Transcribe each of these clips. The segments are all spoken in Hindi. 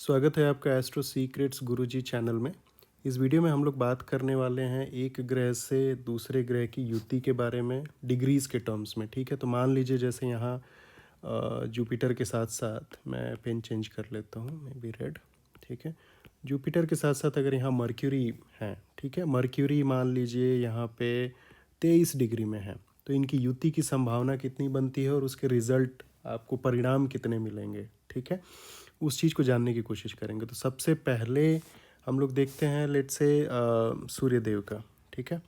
स्वागत है आपका एस्ट्रो सीक्रेट्स गुरुजी चैनल में। इस वीडियो में हम लोग बात करने वाले हैं एक ग्रह से दूसरे ग्रह की युति के बारे में डिग्रीज़ के टर्म्स में। ठीक है, तो मान लीजिए जैसे यहाँ जुपिटर के साथ साथ मैं पेन चेंज कर लेता हूँ, मे बी रेड। ठीक है, जुपिटर के साथ साथ अगर यहाँ मर्क्यूरी है, ठीक है, मर्क्यूरी मान लीजिए यहाँ पे 23 डिग्री में है, तो इनकी युति की संभावना कितनी बनती है और उसके रिजल्ट आपको परिणाम कितने मिलेंगे। ठीक है, उस चीज़ को जानने की कोशिश करेंगे। तो सबसे पहले हम लोग देखते हैं लेट से सूर्यदेव का। ठीक है,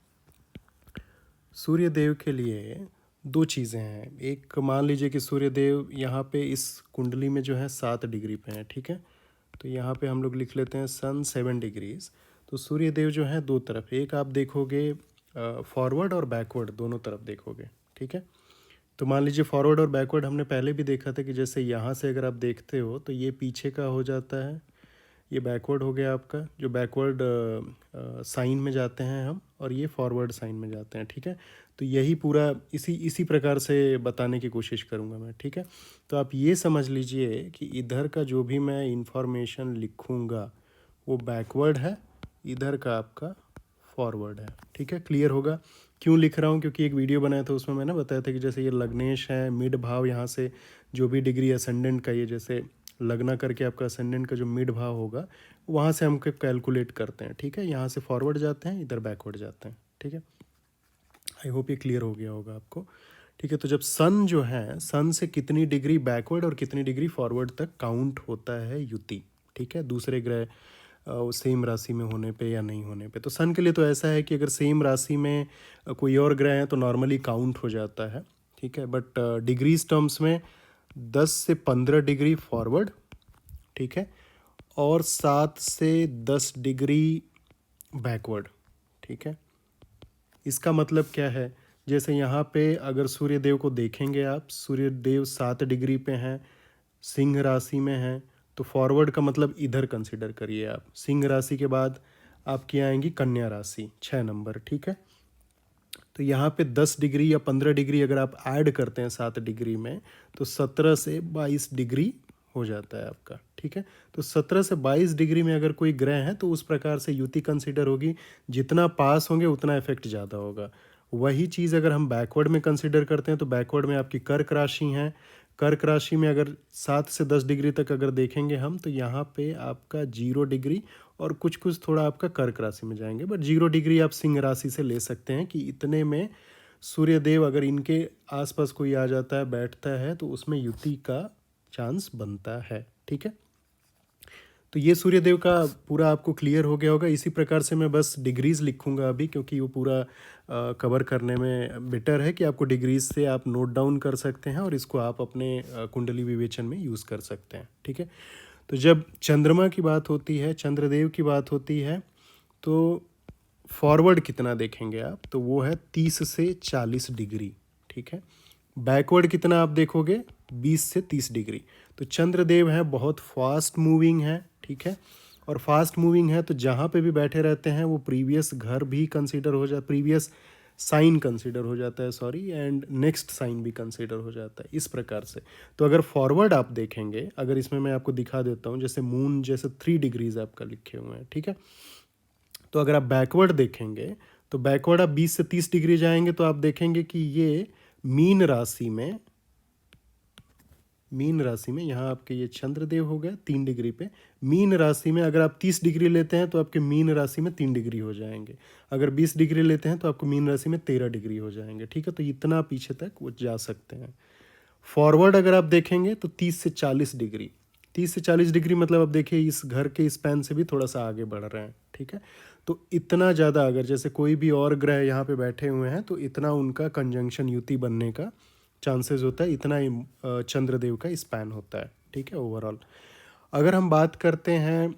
सूर्यदेव के लिए दो चीज़ें हैं। एक मान लीजिए कि सूर्यदेव यहाँ पे इस कुंडली में जो है 7 डिग्री पे है। ठीक है, तो यहाँ पे हम लोग लिख लेते हैं सन 7 डिग्रीज। तो सूर्यदेव जो है दो तरफ, एक आप देखोगे फॉरवर्ड और बैकवर्ड, दोनों तरफ देखोगे। ठीक है, तो मान लीजिए फॉरवर्ड और बैकवर्ड हमने पहले भी देखा था कि जैसे यहाँ से अगर आप देखते हो तो ये पीछे का हो जाता है, ये बैकवर्ड हो गया आपका, जो बैकवर्ड साइन में जाते हैं हम, और ये फॉरवर्ड साइन में जाते हैं। ठीक है, तो यही पूरा इसी प्रकार से बताने की कोशिश करूँगा मैं। ठीक है, तो आप ये समझ लीजिए कि इधर का जो भी मैं इंफॉर्मेशन लिखूँगा वो बैकवर्ड है, इधर का आपका फॉरवर्ड है। ठीक है, क्लियर होगा क्यों लिख रहा हूँ? क्योंकि एक वीडियो बनाया था उसमें मैंने बताया था कि जैसे ये लग्नेश है, मिड भाव यहाँ से जो भी डिग्री असेंडेंट का, ये जैसे लगना करके आपका असेंडेंट का जो मिड भाव होगा वहाँ से हमको कैलकुलेट करते हैं। ठीक है, यहाँ से फॉरवर्ड जाते हैं, इधर बैकवर्ड जाते हैं। ठीक है, आई होप ये क्लियर हो गया होगा आपको। ठीक है, तो जब सन जो है, सन से कितनी डिग्री बैकवर्ड और कितनी डिग्री फॉरवर्ड तक काउंट होता है युति। ठीक है, दूसरे ग्रह सेम राशि में होने पे या नहीं होने पे। तो सन के लिए तो ऐसा है कि अगर सेम राशि में कोई और ग्रह है तो नॉर्मली काउंट हो जाता है। ठीक है, बट डिग्रीज टर्म्स में 10 से 15 डिग्री फॉरवर्ड, ठीक है, और 7 से 10 डिग्री बैकवर्ड। ठीक है, इसका मतलब क्या है? जैसे यहाँ पे अगर सूर्यदेव को देखेंगे आप, सूर्यदेव 7 डिग्री पे हैं, सिंह राशि में हैं, तो फॉरवर्ड का मतलब इधर कंसिडर करिए आप। सिंह राशि के बाद आपकी आएंगी कन्या राशि 6 नंबर। ठीक है, तो यहाँ पे 10 डिग्री या 15 डिग्री अगर आप ऐड करते हैं 7 डिग्री में तो 17 से 22 डिग्री हो जाता है आपका। ठीक है, तो 17 से 22 डिग्री में अगर कोई ग्रह है तो उस प्रकार से युति कंसिडर होगी। जितना पास होंगे उतना इफेक्ट ज़्यादा होगा। वही चीज़ अगर हम बैकवर्ड में कंसिडर करते हैं तो बैकवर्ड में आपकी कर्क राशि है। कर्क राशि में अगर 7 से 10 डिग्री तक अगर देखेंगे हम तो यहाँ पे आपका 0 डिग्री और कुछ कुछ थोड़ा आपका कर्क राशि में जाएंगे, बट 0 डिग्री आप सिंह राशि से ले सकते हैं कि इतने में सूर्यदेव अगर इनके आसपास कोई आ जाता है, बैठता है, तो उसमें युति का चांस बनता है। ठीक है, तो ये सूर्यदेव का पूरा आपको क्लियर हो गया होगा। इसी प्रकार से मैं बस डिग्रीज लिखूंगा अभी, क्योंकि वो पूरा कवर करने में बेटर है कि आपको डिग्रीज से आप नोट डाउन कर सकते हैं और इसको आप अपने कुंडली विवेचन में यूज़ कर सकते हैं। ठीक है, तो जब चंद्रमा की बात होती है, चंद्रदेव की बात होती है, तो फॉरवर्ड कितना देखेंगे आप, तो वो है 30 से 40 डिग्री। ठीक है, बैकवर्ड कितना आप देखोगे, 20 से 30 डिग्री। तो चंद्रदेव है बहुत फास्ट मूविंग है। ठीक है, और फास्ट मूविंग है तो जहाँ पे भी बैठे रहते हैं वो प्रीवियस घर भी कंसीडर हो जाता, प्रीवियस साइन कंसीडर हो जाता है, सॉरी, एंड नेक्स्ट साइन भी कंसीडर हो जाता है, इस प्रकार से। तो अगर फॉरवर्ड आप देखेंगे, अगर इसमें मैं आपको दिखा देता हूँ, जैसे मून जैसे 3 डिग्रीज आपका लिखे हुए हैं। ठीक है, तो अगर आप बैकवर्ड देखेंगे तो बैकवर्ड आप 20 से 30 डिग्री जाएंगे तो आप देखेंगे कि ये मीन राशि में, मीन राशि में यहाँ आपके ये चंद्रदेव हो गए 3 डिग्री पे। मीन राशि में अगर आप 30 डिग्री लेते हैं तो आपके मीन राशि में 3 डिग्री हो जाएंगे। अगर 20 डिग्री लेते हैं तो आपको मीन राशि में 13 डिग्री हो जाएंगे। ठीक है, तो इतना पीछे तक वो जा सकते हैं। फॉरवर्ड अगर आप देखेंगे तो 30 से 40 डिग्री, 30 से 40 डिग्री मतलब अब देखिए इस घर के स्पैन से भी थोड़ा सा आगे बढ़ रहे हैं। ठीक है, तो इतना ज़्यादा अगर जैसे कोई भी और ग्रह यहाँ पे बैठे हुए हैं तो इतना उनका कंजंक्शन युति बनने का चांसेस होता है, इतना चंद्रदेव का स्पैन होता है। ठीक है, ओवरऑल अगर हम बात करते हैं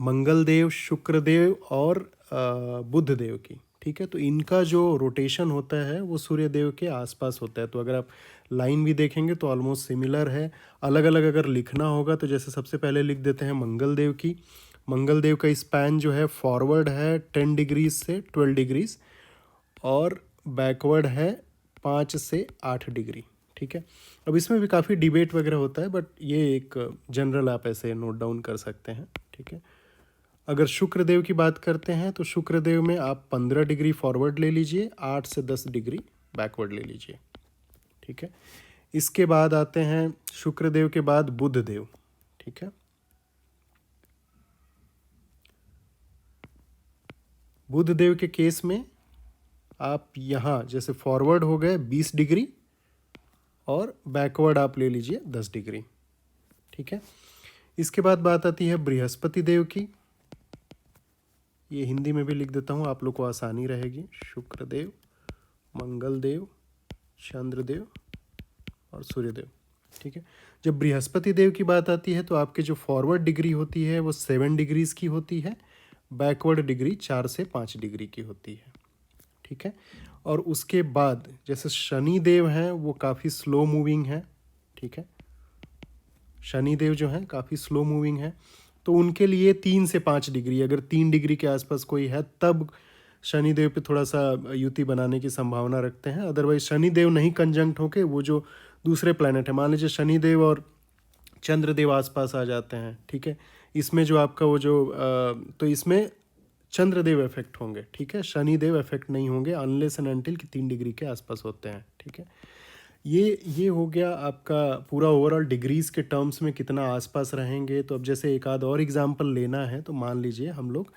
मंगलदेव, शुक्रदेव और बुध देव की, ठीक है, तो इनका जो रोटेशन होता है वो सूर्यदेव के आसपास होता है। तो अगर आप लाइन भी देखेंगे तो ऑलमोस्ट सिमिलर है। अलग अलग अगर लिखना होगा तो जैसे सबसे पहले लिख देते हैं मंगलदेव की। मंगलदेव का स्पैन जो है फॉरवर्ड है 10 डिग्रीज से 12 डिग्रीज और बैकवर्ड है 5 से 8 डिग्री। ठीक है, अब इसमें भी काफ़ी डिबेट वगैरह होता है, बट ये एक जनरल आप ऐसे नोट डाउन कर सकते हैं, ठीक है। अगर शुक्रदेव की बात करते हैं तो शुक्रदेव में आप 15 डिग्री फॉरवर्ड ले लीजिए, 8 से 10 डिग्री बैकवर्ड ले लीजिए, ठीक है। इसके बाद आते हैं शुक्रदेव के बाद बुधदेव, ठीक है। बुधदेव के केस में आप यहाँ जैसे फॉरवर्ड हो गए 20 डिग्री और बैकवर्ड आप ले लीजिए 10 डिग्री, ठीक है। इसके बाद बात आती है बृहस्पति देव की। ये हिंदी में भी लिख देता हूँ, आप लोग को आसानी रहेगी। शुक्रदेव, मंगलदेव, चंद्रदेव और सूर्यदेव, ठीक है। जब बृहस्पति देव की बात आती है तो आपके जो फॉरवर्ड डिग्री होती है वो 7 डिग्रीज की होती है, बैकवर्ड डिग्री 4 से 5 डिग्री की होती है, ठीक है। और उसके बाद जैसे शनि देव हैं वो काफ़ी स्लो मूविंग है, ठीक है। शनि देव जो हैं काफ़ी स्लो मूविंग है, तो उनके लिए 3 से 5 डिग्री, अगर 3 डिग्री के आसपास कोई है तब शनिदेव पे थोड़ा सा युति बनाने की संभावना रखते हैं। अदरवाइज शनिदेव नहीं कंजंक्ट होके वो जो दूसरे प्लैनेट है, मान लीजिए शनिदेव और चंद्रदेव आसपास आ जाते हैं, ठीक है, इसमें जो आपका वो जो तो इसमें चंद्रदेव इफेक्ट होंगे, ठीक है, शनिदेव इफेक्ट नहीं होंगे अनलेस एंड अनटिल कि 3 डिग्री के आसपास होते हैं, ठीक है। ये हो गया आपका पूरा ओवरऑल डिग्रीज के टर्म्स में कितना आसपास रहेंगे। तो अब जैसे एक आध और एग्जांपल लेना है तो मान लीजिए हम लोग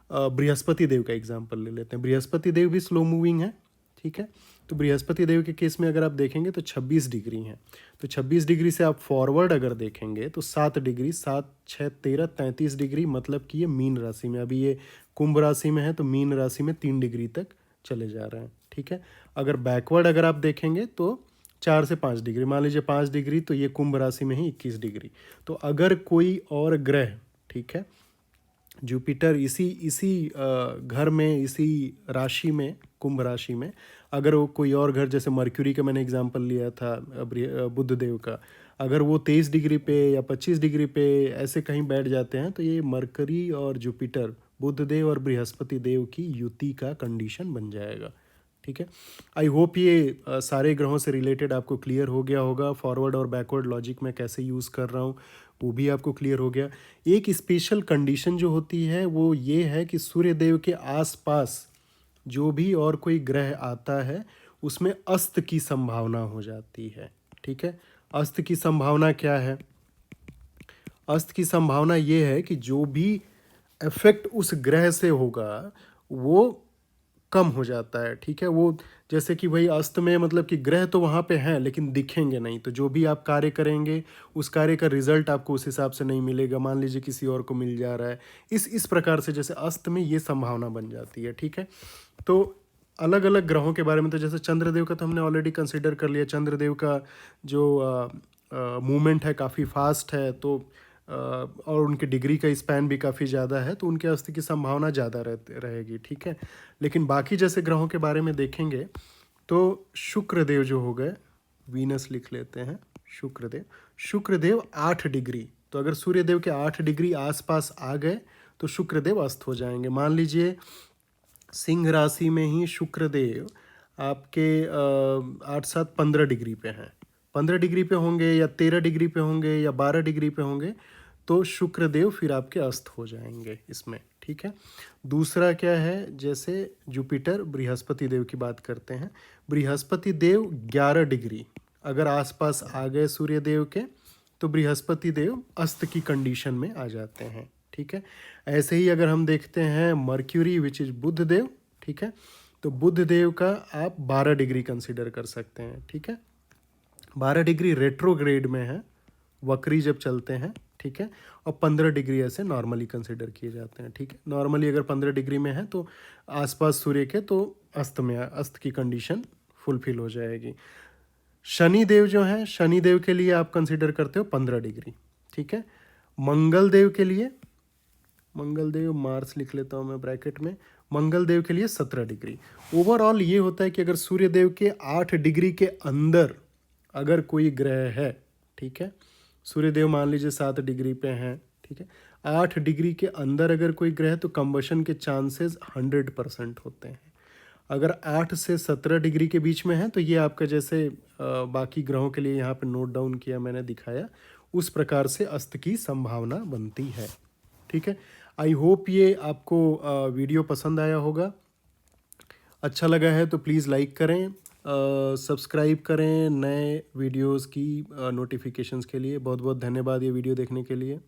बृहस्पति देव का एग्जांपल ले लेते हैं। बृहस्पति देव भी स्लो मूविंग है, ठीक है। तो बृहस्पति देव के केस में अगर आप देखेंगे तो 26 डिग्री हैं, तो 26 डिग्री से आप फॉरवर्ड अगर देखेंगे तो 7 डिग्री, 7 6 13 33 डिग्री, मतलब कि ये मीन राशि में, अभी ये कुंभ राशि में है तो मीन राशि में 3 डिग्री तक चले जा रहे हैं, ठीक है। अगर बैकवर्ड अगर आप देखेंगे तो 4 से 5 डिग्री, मान लीजिए 5 डिग्री, तो ये कुंभ राशि में ही 21 डिग्री। तो अगर कोई और ग्रह, ठीक है, जुपिटर इसी घर में, इसी राशि में, कुंभ राशि में, अगर वो कोई और घर, जैसे मर्क्यूरी का मैंने एग्जांपल लिया था बुध देव का, अगर वो 23 डिग्री पे या 25 डिग्री पे ऐसे कहीं बैठ जाते हैं तो ये मरकरी और जुपिटर, बुध देव और बृहस्पति देव की युति का कंडीशन बन जाएगा, ठीक है। आई होप ये सारे ग्रहों से रिलेटेड आपको क्लियर हो गया होगा। फॉरवर्ड और बैकवर्ड लॉजिक में कैसे यूज़ कर रहा हूँ वो भी आपको क्लियर हो गया। एक स्पेशल कंडीशन जो होती है वो ये है कि सूर्यदेव के आसपास जो भी और कोई ग्रह आता है उसमें अस्त की संभावना हो जाती है, ठीक है। अस्त की संभावना क्या है? अस्त की संभावना ये है कि जो भी इफेक्ट उस ग्रह से होगा वो कम हो जाता है, ठीक है। वो जैसे कि भाई अस्त में मतलब कि ग्रह तो वहाँ पे हैं लेकिन दिखेंगे नहीं, तो जो भी आप कार्य करेंगे उस कार्य का रिजल्ट आपको उस हिसाब से नहीं मिलेगा, मान लीजिए किसी और को मिल जा रहा है। इस प्रकार से जैसे अस्त में ये संभावना बन जाती है, ठीक है। तो अलग अलग ग्रहों के बारे में, तो जैसे चंद्रदेव का तो हमने ऑलरेडी कंसिडर कर लिया। चंद्रदेव का जो मूवमेंट है काफ़ी फास्ट है, तो और उनकी डिग्री का स्पैन भी काफ़ी ज़्यादा है, तो उनके अस्त की संभावना ज़्यादा रहेगी, ठीक है। लेकिन बाकी जैसे ग्रहों के बारे में देखेंगे तो शुक्रदेव जो हो गए, वीनस लिख लेते हैं, शुक्रदेव 8 डिग्री, तो अगर सूर्यदेव के 8 डिग्री आसपास आ गए तो शुक्रदेव अस्त हो जाएंगे। मान लीजिए सिंह राशि में ही शुक्रदेव आपके 8 7 15 डिग्री पे हैं, 15 डिग्री पे होंगे या 13 डिग्री पे होंगे या 12 डिग्री पे होंगे, तो शुक्रदेव फिर आपके अस्त हो जाएंगे इसमें, ठीक है। दूसरा क्या है, जैसे जुपिटर बृहस्पति देव की बात करते हैं, बृहस्पति देव 11 डिग्री अगर आसपास आ गए सूर्यदेव के तो बृहस्पति देव अस्त की कंडीशन में आ जाते हैं, ठीक है। ऐसे ही अगर हम देखते हैं मर्क्यूरी विच इज बुध देव, ठीक है, तो बुध देव का आप 12 डिग्री कंसिडर कर सकते हैं, ठीक है। 12 डिग्री रेट्रोग्रेड में है, वक्री जब चलते हैं, ठीक है, और 15 डिग्री ऐसे नॉर्मली कंसिडर किए जाते हैं, ठीक है। नॉर्मली अगर 15 डिग्री में है तो आसपास सूर्य के, तो अस्त में, अस्त की कंडीशन फुलफिल हो जाएगी। शनि देव जो है, शनि देव के लिए आप कंसिडर करते हो 15 डिग्री, ठीक है। मंगल देव के लिए, मंगल देव मार्स लिख लेता हूँ मैं ब्रैकेट में, मंगल देव के लिए 17 डिग्री। ओवरऑल ये होता है कि अगर सूर्य देव के 8 डिग्री के अंदर अगर कोई ग्रह है, ठीक है, सूर्यदेव मान लीजिए 7 डिग्री पे हैं, ठीक है, 8 डिग्री के अंदर अगर कोई ग्रह, तो कंबशन के चांसेस 100% होते हैं। अगर 8 से 17 डिग्री के बीच में है तो ये आपका जैसे बाकी ग्रहों के लिए यहाँ पे नोट डाउन किया मैंने दिखाया, उस प्रकार से अस्त की संभावना बनती है। ठीक है, आई होप ये आपको वीडियो पसंद आया होगा। अच्छा लगा है तो प्लीज़ लाइक करें, सब्सक्राइब करें नए वीडियोस की नोटिफिकेशंस के लिए। बहुत बहुत धन्यवाद ये वीडियो देखने के लिए।